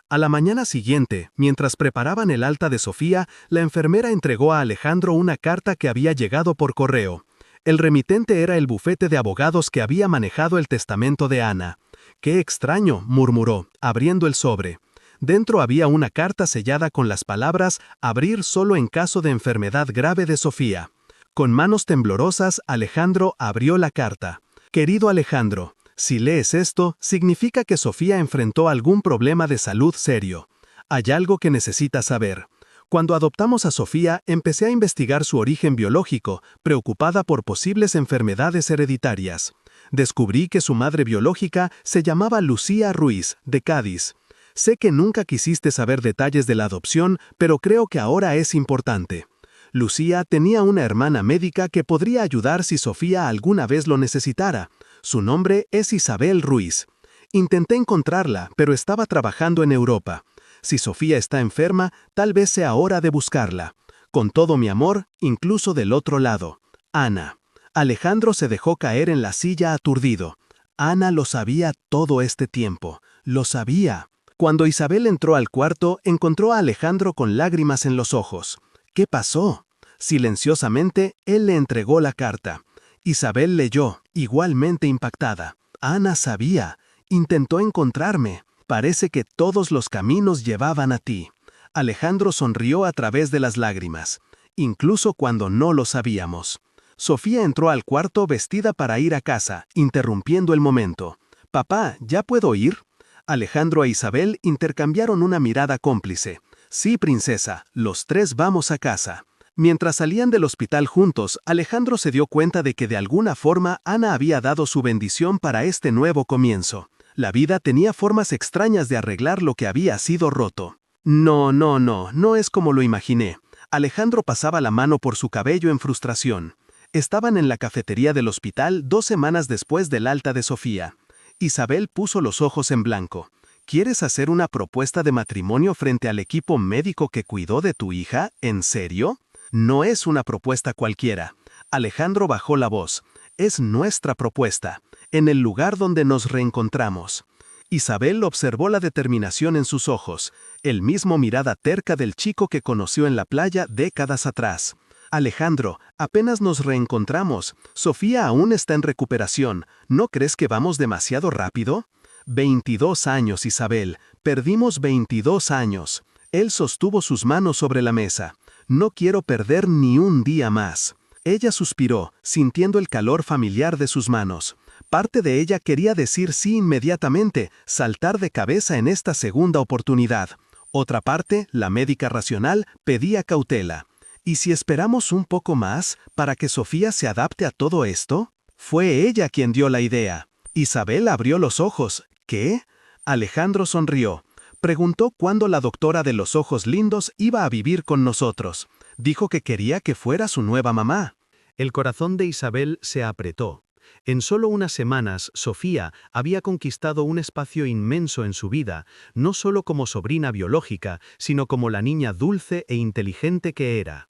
A la mañana siguiente, mientras preparaban el alta de Sofía, la enfermera entregó a Alejandro una carta que había llegado por correo. El remitente era el bufete de abogados que había manejado el testamento de Ana. «Qué extraño», murmuró, abriendo el sobre. Dentro había una carta sellada con las palabras «Abrir solo en caso de enfermedad grave de Sofía». Con manos temblorosas, Alejandro abrió la carta. «Querido Alejandro, si lees esto, significa que Sofía enfrentó algún problema de salud serio. Hay algo que necesitas saber. Cuando adoptamos a Sofía, empecé a investigar su origen biológico, preocupada por posibles enfermedades hereditarias. Descubrí que su madre biológica se llamaba Lucía Ruiz, de Cádiz. Sé que nunca quisiste saber detalles de la adopción, pero creo que ahora es importante. Lucía tenía una hermana médica que podría ayudar si Sofía alguna vez lo necesitara. Su nombre es Isabel Ruiz. Intenté encontrarla, pero estaba trabajando en Europa. Si Sofía está enferma, tal vez sea hora de buscarla. Con todo mi amor, incluso del otro lado. Ana. Alejandro se dejó caer en la silla aturdido. Ana lo sabía todo este tiempo. Lo sabía. Cuando Isabel entró al cuarto, encontró a Alejandro con lágrimas en los ojos. ¿Qué pasó? Silenciosamente, él le entregó la carta. Isabel leyó, igualmente impactada. Ana sabía. Intentó encontrarme. Parece que todos los caminos llevaban a ti. Alejandro sonrió a través de las lágrimas. Incluso cuando no lo sabíamos. Sofía entró al cuarto vestida para ir a casa, interrumpiendo el momento. «Papá, ¿ya puedo ir?» Alejandro e Isabel intercambiaron una mirada cómplice. «Sí, princesa, los tres vamos a casa». Mientras salían del hospital juntos, Alejandro se dio cuenta de que de alguna forma Ana había dado su bendición para este nuevo comienzo. La vida tenía formas extrañas de arreglar lo que había sido roto. No es como lo imaginé. Alejandro pasaba la mano por su cabello en frustración. Estaban en la cafetería del hospital 2 semanas después del alta de Sofía. Isabel puso los ojos en blanco. ¿Quieres hacer una propuesta de matrimonio frente al equipo médico que cuidó de tu hija? ¿En serio? No es una propuesta cualquiera. Alejandro bajó la voz. Es nuestra propuesta, en el lugar donde nos reencontramos. Isabel observó la determinación en sus ojos, el mismo mirada terca del chico que conoció en la playa décadas atrás. Alejandro, apenas nos reencontramos. Sofía aún está en recuperación. ¿No crees que vamos demasiado rápido? 22 años, Isabel. Perdimos 22 años. Él sostuvo sus manos sobre la mesa. No quiero perder ni un día más. Ella suspiró, sintiendo el calor familiar de sus manos. Parte de ella quería decir sí inmediatamente, saltar de cabeza en esta segunda oportunidad. Otra parte, la médica racional, pedía cautela. ¿Y si esperamos un poco más para que Sofía se adapte a todo esto? Fue ella quien dio la idea. Isabel abrió los ojos. ¿Qué? Alejandro sonrió. Preguntó cuándo la doctora de los ojos lindos iba a vivir con nosotros. Dijo que quería que fuera su nueva mamá. El corazón de Isabel se apretó. En solo unas semanas, Sofía había conquistado un espacio inmenso en su vida, no solo como sobrina biológica, sino como la niña dulce e inteligente que era.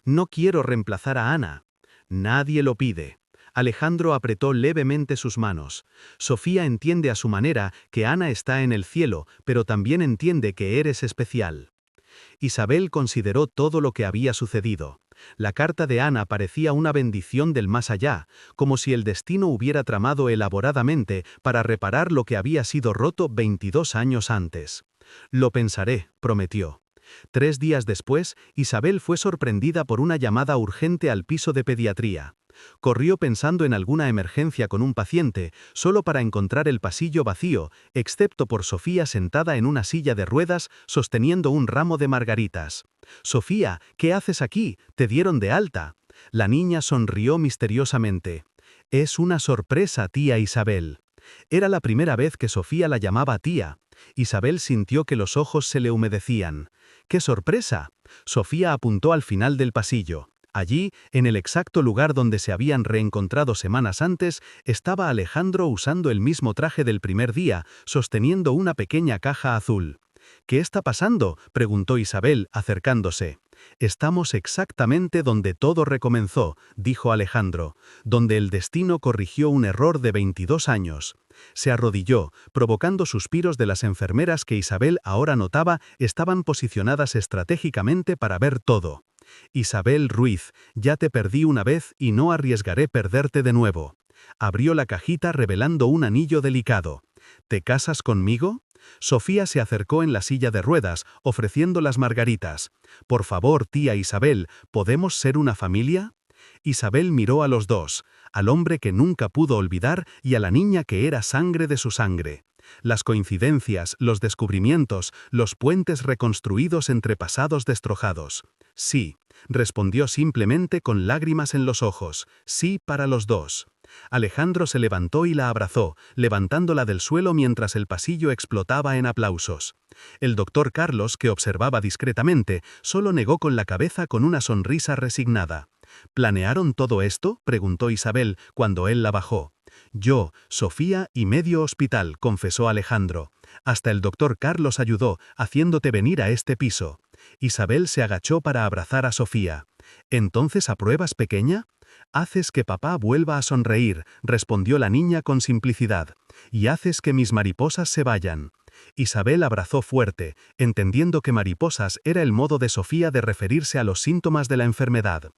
No quiero reemplazar a Ana. Nadie lo pide. Alejandro apretó levemente sus manos. Sofía entiende a su manera que Ana está en el cielo, pero también entiende que eres especial. Isabel consideró todo lo que había sucedido. La carta de Ana parecía una bendición del más allá, como si el destino hubiera tramado elaboradamente para reparar lo que había sido roto 22 años antes. Lo pensaré, prometió. 3 días después, Isabel fue sorprendida por una llamada urgente al piso de pediatría. Corrió pensando en alguna emergencia con un paciente, solo para encontrar el pasillo vacío, excepto por Sofía sentada en una silla de ruedas sosteniendo un ramo de margaritas. «Sofía, ¿qué haces aquí? Te dieron de alta». La niña sonrió misteriosamente. «Es una sorpresa, tía Isabel». Era la primera vez que Sofía la llamaba tía. Isabel sintió que los ojos se le humedecían. ¡Qué sorpresa! Sofía apuntó al final del pasillo. Allí, en el exacto lugar donde se habían reencontrado semanas antes, estaba Alejandro usando el mismo traje del primer día, sosteniendo una pequeña caja azul. «¿Qué está pasando?», preguntó Isabel, acercándose. «Estamos exactamente donde todo recomenzó», dijo Alejandro, «donde el destino corrigió un error de 22 años». Se arrodilló, provocando suspiros de las enfermeras que Isabel ahora notaba estaban posicionadas estratégicamente para ver todo. «Isabel Ruiz, ya te perdí una vez y no arriesgaré perderte de nuevo». Abrió la cajita revelando un anillo delicado. «¿Te casas conmigo?». Sofía se acercó en la silla de ruedas, ofreciendo las margaritas. «Por favor, tía Isabel, ¿podemos ser una familia?». Isabel miró a los dos, al hombre que nunca pudo olvidar y a la niña que era sangre de su sangre. Las coincidencias, los descubrimientos, los puentes reconstruidos entre pasados destrozados. «Sí», respondió simplemente con lágrimas en los ojos, «sí para los dos». Alejandro se levantó y la abrazó, levantándola del suelo mientras el pasillo explotaba en aplausos. El doctor Carlos, que observaba discretamente, solo negó con la cabeza con una sonrisa resignada. «¿Planearon todo esto?», preguntó Isabel cuando él la bajó. «Yo, Sofía y medio hospital», confesó Alejandro. «Hasta el doctor Carlos ayudó, haciéndote venir a este piso». Isabel se agachó para abrazar a Sofía. «¿Entonces apruebas, pequeña?». «Haces que papá vuelva a sonreír», respondió la niña con simplicidad. «Y haces que mis mariposas se vayan». Isabel abrazó fuerte, entendiendo que mariposas era el modo de Sofía de referirse a los síntomas de la enfermedad.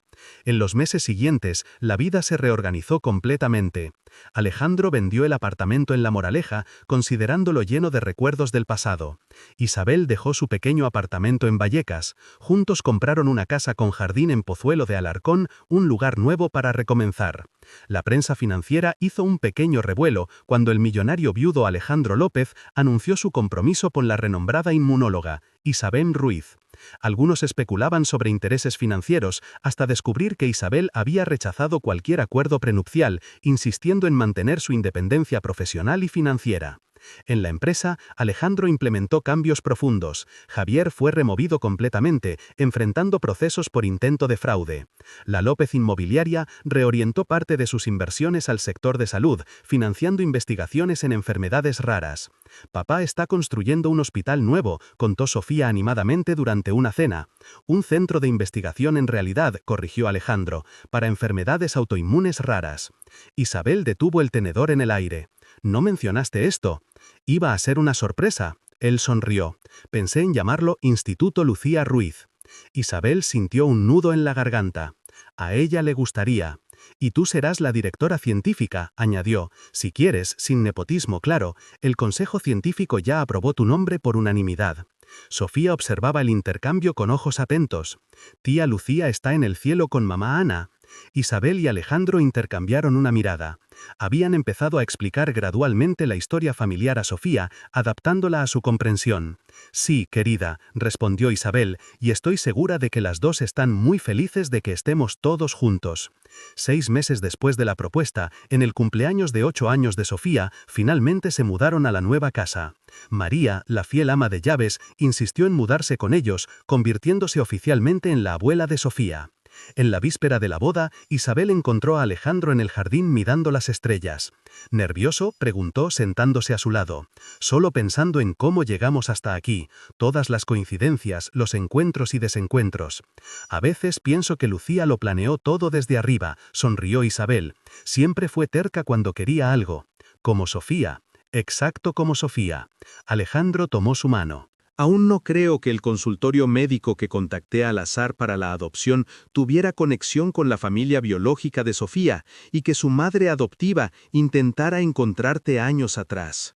En los meses siguientes, la vida se reorganizó completamente. Alejandro vendió el apartamento en La Moraleja, considerándolo lleno de recuerdos del pasado. Isabel dejó su pequeño apartamento en Vallecas. Juntos compraron una casa con jardín en Pozuelo de Alarcón, un lugar nuevo para recomenzar. La prensa financiera hizo un pequeño revuelo cuando el millonario viudo Alejandro López anunció su compromiso con la renombrada inmunóloga, Isabel Ruiz. Algunos especulaban sobre intereses financieros hasta descubrir que Isabel había rechazado cualquier acuerdo prenupcial, insistiendo en mantener su independencia profesional y financiera. En la empresa, Alejandro implementó cambios profundos. Javier fue removido completamente, enfrentando procesos por intento de fraude. La López Inmobiliaria reorientó parte de sus inversiones al sector de salud, financiando investigaciones en enfermedades raras. «Papá está construyendo un hospital nuevo», contó Sofía animadamente durante una cena. «Un centro de investigación en realidad», corrigió Alejandro, «para enfermedades autoinmunes raras». Isabel detuvo el tenedor en el aire. «No mencionaste esto». «Iba a ser una sorpresa». Él sonrió. «Pensé en llamarlo Instituto Lucía Ruiz». Isabel sintió un nudo en la garganta. «A ella le gustaría». «Y tú serás la directora científica», añadió. «Si quieres, sin nepotismo, claro. El Consejo Científico ya aprobó tu nombre por unanimidad». Sofía observaba el intercambio con ojos atentos. «Tía Lucía está en el cielo con mamá Ana». Isabel y Alejandro intercambiaron una mirada. Habían empezado a explicar gradualmente la historia familiar a Sofía, adaptándola a su comprensión. Sí, querida, respondió Isabel, y estoy segura de que las dos están muy felices de que estemos todos juntos. 6 meses después de la propuesta, en el cumpleaños de 8 años de Sofía, finalmente se mudaron a la nueva casa. María, la fiel ama de llaves, insistió en mudarse con ellos, convirtiéndose oficialmente en la abuela de Sofía. En la víspera de la boda, Isabel encontró a Alejandro en el jardín mirando las estrellas. Nervioso, preguntó sentándose a su lado. Solo pensando en cómo llegamos hasta aquí, todas las coincidencias, los encuentros y desencuentros. A veces pienso que Lucía lo planeó todo desde arriba, sonrió Isabel. Siempre fue terca cuando quería algo. Como Sofía. Exacto como Sofía. Alejandro tomó su mano. Aún no creo que el consultorio médico que contacté al azar para la adopción tuviera conexión con la familia biológica de Sofía y que su madre adoptiva intentara encontrarte años atrás.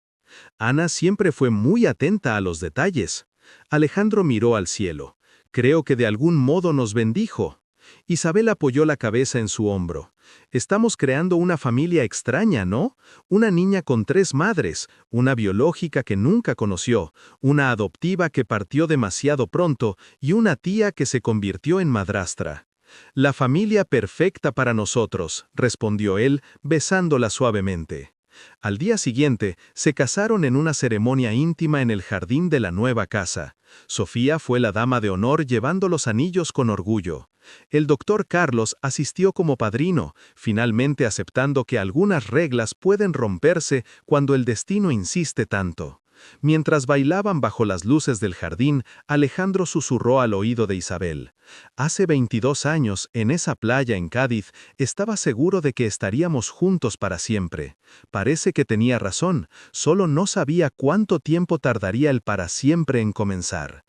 Ana siempre fue muy atenta a los detalles. Alejandro miró al cielo. Creo que de algún modo nos bendijo. Isabel apoyó la cabeza en su hombro. Estamos creando una familia extraña, ¿no? Una niña con 3 madres, una biológica que nunca conoció, una adoptiva que partió demasiado pronto y una tía que se convirtió en madrastra. La familia perfecta para nosotros, respondió él, besándola suavemente. Al día siguiente, se casaron en una ceremonia íntima en el jardín de la nueva casa. Sofía fue la dama de honor llevando los anillos con orgullo. El doctor Carlos asistió como padrino, finalmente aceptando que algunas reglas pueden romperse cuando el destino insiste tanto. Mientras bailaban bajo las luces del jardín, Alejandro susurró al oído de Isabel. Hace 22 años, en esa playa en Cádiz, estaba seguro de que estaríamos juntos para siempre. Parece que tenía razón, solo no sabía cuánto tiempo tardaría el para siempre en comenzar.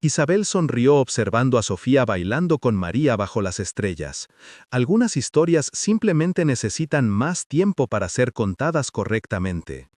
Isabel sonrió observando a Sofía bailando con María bajo las estrellas. Algunas historias simplemente necesitan más tiempo para ser contadas correctamente.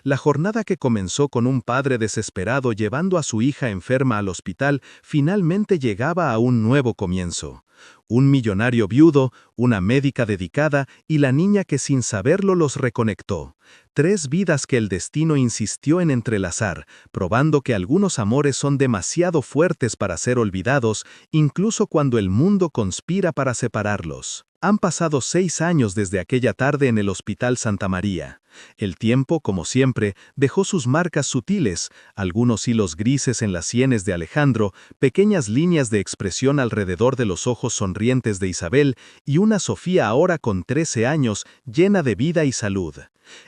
La jornada que comenzó con un padre desesperado llevando a su hija enferma al hospital finalmente llegaba a un nuevo comienzo. Un millonario viudo, una médica dedicada y la niña que sin saberlo los reconectó. 3 vidas que el destino insistió en entrelazar, probando que algunos amores son demasiado fuertes para ser olvidados, incluso cuando el mundo conspira para separarlos. Han pasado 6 años desde aquella tarde en el Hospital Santa María. El tiempo, como siempre, dejó sus marcas sutiles, algunos hilos grises en las sienes de Alejandro, pequeñas líneas de expresión alrededor de los ojos sonrientes de Isabel y una Sofía ahora con 13 años, llena de vida y salud.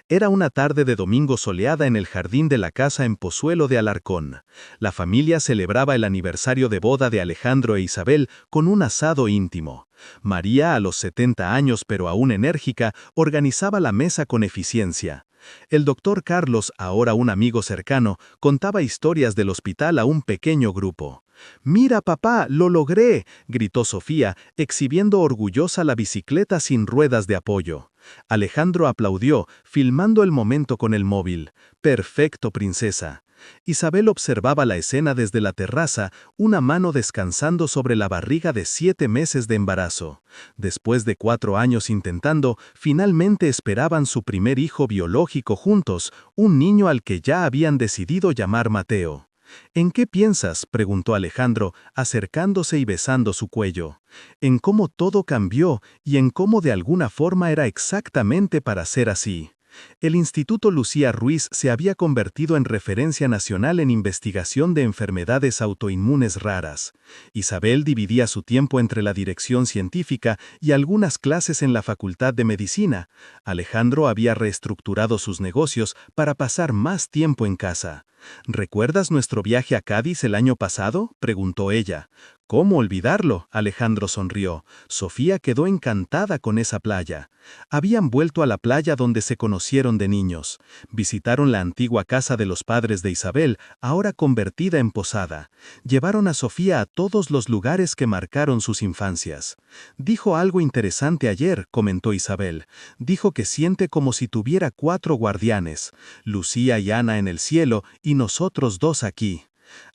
Era una tarde de domingo soleada en el jardín de la casa en Pozuelo de Alarcón. La familia celebraba el aniversario de boda de Alejandro e Isabel con un asado íntimo. María, a los 70 años pero aún enérgica, organizaba la mesa con eficiencia. El doctor Carlos, ahora un amigo cercano, contaba historias del hospital a un pequeño grupo. «Mira, papá, lo logré», gritó Sofía, exhibiendo orgullosa la bicicleta sin ruedas de apoyo. Alejandro aplaudió, filmando el momento con el móvil. «Perfecto, princesa». Isabel observaba la escena desde la terraza, una mano descansando sobre la barriga de 7 meses de embarazo. Después de 4 años intentando, finalmente esperaban su primer hijo biológico juntos, un niño al que ya habían decidido llamar Mateo. «¿En qué piensas?», preguntó Alejandro, acercándose y besando su cuello. «En cómo todo cambió y en cómo de alguna forma era exactamente para ser así». El Instituto Lucía Ruiz se había convertido en referencia nacional en investigación de enfermedades autoinmunes raras. Isabel dividía su tiempo entre la dirección científica y algunas clases en la Facultad de Medicina. Alejandro había reestructurado sus negocios para pasar más tiempo en casa. «¿Recuerdas nuestro viaje a Cádiz el año pasado?», preguntó ella. «¿Cómo olvidarlo?», Alejandro sonrió. Sofía quedó encantada con esa playa. Habían vuelto a la playa donde se conocieron de niños. Visitaron la antigua casa de los padres de Isabel, ahora convertida en posada. Llevaron a Sofía a todos los lugares que marcaron sus infancias. «Dijo algo interesante ayer», comentó Isabel. «Dijo que siente como si tuviera 4 guardianes. Lucía y Ana en el cielo y nosotros 2 aquí».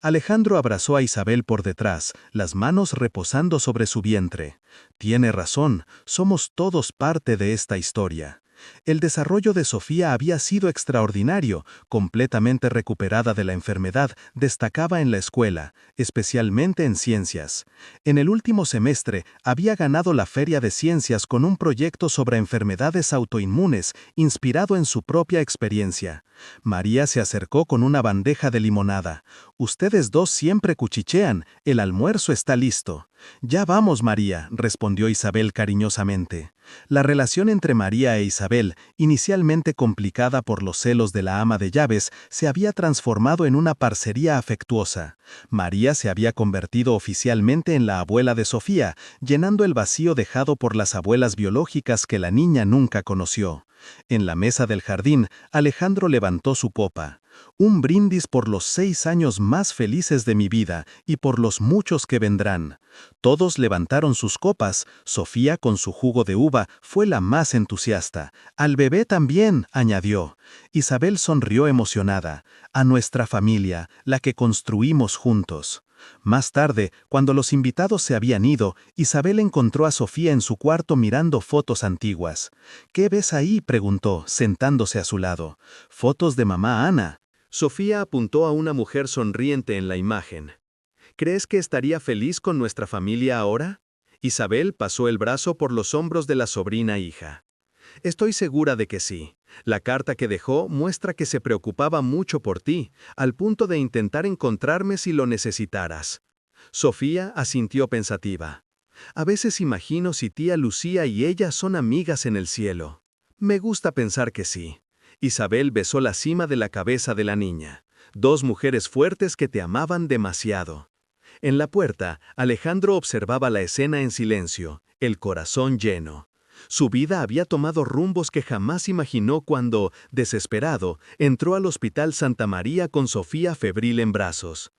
Alejandro abrazó a Isabel por detrás, las manos reposando sobre su vientre. Tiene razón, somos todos parte de esta historia. El desarrollo de Sofía había sido extraordinario, completamente recuperada de la enfermedad, destacaba en la escuela, especialmente en ciencias. En el último semestre había ganado la Feria de Ciencias con un proyecto sobre enfermedades autoinmunes, inspirado en su propia experiencia. María se acercó con una bandeja de limonada. «Ustedes dos siempre cuchichean, el almuerzo está listo». «Ya vamos, María», respondió Isabel cariñosamente. La relación entre María e Isabel, inicialmente complicada por los celos de la ama de llaves, se había transformado en una parcería afectuosa. María se había convertido oficialmente en la abuela de Sofía, llenando el vacío dejado por las abuelas biológicas que la niña nunca conoció. En la mesa del jardín, Alejandro levantó su copa. «Un brindis por los 6 años más felices de mi vida y por los muchos que vendrán». Todos levantaron sus copas. Sofía, con su jugo de uva, fue la más entusiasta. «Al bebé también», añadió. Isabel sonrió emocionada. «A nuestra familia, la que construimos juntos». Más tarde, cuando los invitados se habían ido, Isabel encontró a Sofía en su cuarto mirando fotos antiguas. «¿Qué ves ahí?», preguntó, sentándose a su lado. «Fotos de mamá Ana». Sofía apuntó a una mujer sonriente en la imagen. ¿Crees que estaría feliz con nuestra familia ahora? Isabel pasó el brazo por los hombros de la sobrina hija. Estoy segura de que sí. La carta que dejó muestra que se preocupaba mucho por ti, al punto de intentar encontrarme si lo necesitaras. Sofía asintió pensativa. A veces imagino si tía Lucía y ella son amigas en el cielo. Me gusta pensar que sí. Isabel besó la cima de la cabeza de la niña. 2 mujeres fuertes que te amaban demasiado. En la puerta, Alejandro observaba la escena en silencio, el corazón lleno. Su vida había tomado rumbos que jamás imaginó cuando, desesperado, entró al Hospital Santa María con Sofía febril en brazos.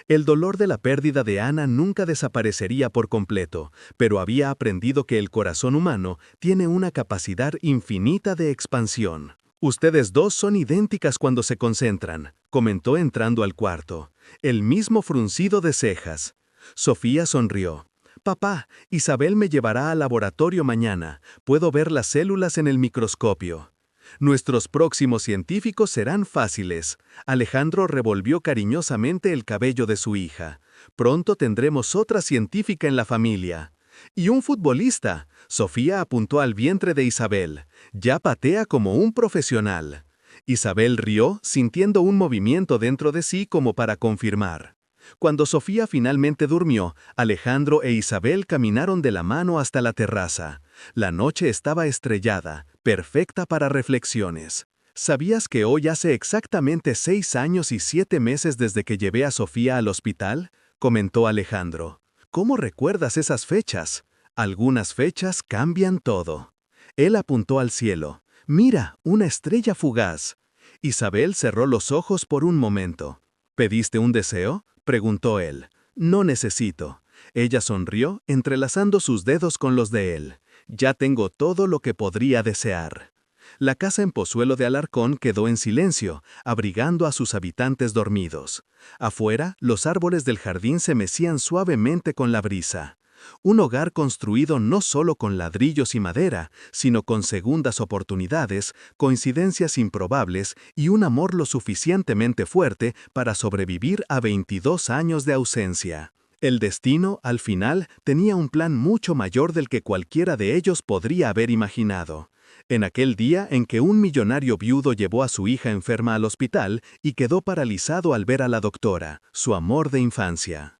El dolor de la pérdida de Ana nunca desaparecería por completo, pero había aprendido que el corazón humano tiene una capacidad infinita de expansión. «Ustedes dos son idénticas cuando se concentran», comentó entrando al cuarto. El mismo fruncido de cejas. Sofía sonrió. «Papá, Isabel me llevará al laboratorio mañana. Puedo ver las células en el microscopio». «Nuestros próximos científicos serán fáciles». Alejandro revolvió cariñosamente el cabello de su hija. «Pronto tendremos otra científica en la familia». «Y un futbolista», Sofía apuntó al vientre de Isabel. «Ya patea como un profesional». Isabel rió, sintiendo un movimiento dentro de sí como para confirmar. Cuando Sofía finalmente durmió, Alejandro e Isabel caminaron de la mano hasta la terraza. La noche estaba estrellada, perfecta para reflexiones. «¿Sabías que hoy hace exactamente 6 años y 7 meses desde que llevé a Sofía al hospital?», comentó Alejandro. «¿Cómo recuerdas esas fechas? Algunas fechas cambian todo». Él apuntó al cielo. «Mira, una estrella fugaz». Isabel cerró los ojos por un momento. «¿Pediste un deseo?», preguntó él. «No necesito». Ella sonrió, entrelazando sus dedos con los de él. «Ya tengo todo lo que podría desear». La casa en Pozuelo de Alarcón quedó en silencio, abrigando a sus habitantes dormidos. Afuera, los árboles del jardín se mecían suavemente con la brisa. Un hogar construido no solo con ladrillos y madera, sino con segundas oportunidades, coincidencias improbables y un amor lo suficientemente fuerte para sobrevivir a 22 años de ausencia. El destino, al final, tenía un plan mucho mayor del que cualquiera de ellos podría haber imaginado. En aquel día en que un millonario viudo llevó a su hija enferma al hospital y quedó paralizado al ver a la doctora, su amor de infancia.